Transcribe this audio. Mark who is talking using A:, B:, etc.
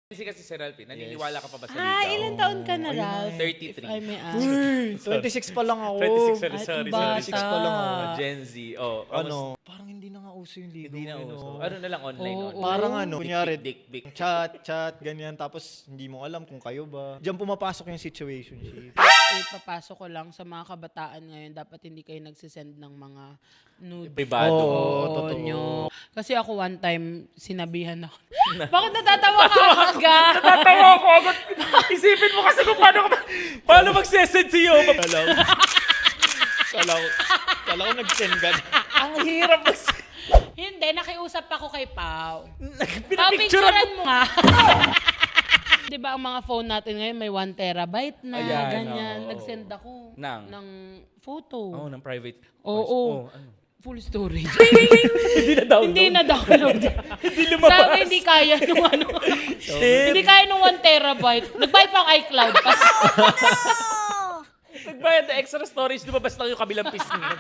A: Kasi si Ralph, naniniwala ka pa ba sa
B: Ah,
A: ligaw?
B: ilan taon ka na, Ralph?
A: 33.
B: If I may ask.
C: 26 pa lang ako.
A: 26,
B: Ay,
A: sorry.
B: bata.
C: 26 pa lang ako.
A: Gen Z. Oh,
C: Ano, parang hindi na nga uso yung ligaw.
A: Hindi na
C: eh,
A: uso.
C: no?
A: Ano na lang, online.
B: Oo.
A: online.
C: Parang ano, kunyari,
A: Dick.
C: chat, ganyan, tapos hindi mo alam kung kayo ba. Diyan pumapasok yung situationship.
B: Papasok ko lang sa mga kabataan ngayon, dapat hindi kayo nagsisend ng mga nude.
A: Privado.
C: Oo, totoo.
B: nyo. Kasi ako one time, sinabihan ako. Bakit natatawa ka agad?
A: Tatawa ko agad. Isipin mo kasi kung paano magsesend si Yo.
C: Kala ko nag-send ka na.
A: Ang hirap
B: Hindi, nakiusap ako kay Pao. Pao,
A: Pinapicturean
B: picturean mo nga. Di ba ang mga phone natin ngayon may 1 terabyte na,
A: Ayan,
B: ganyan.
A: oo.
B: Nag-send ako
A: Ng?
B: ng photo.
A: Oo, ng private.
B: Oo.
A: Ano?
B: Full storage.
A: Hindi na download.
B: Hindi na download.
A: Hindi lumabas.
B: Sabi, hindi kaya nung ano. Hindi kaya nung 1 terabyte. Nagbayad pa ang iCloud.
A: Nagbayad na extra storage, lumabas lang yung kabilang piece niya.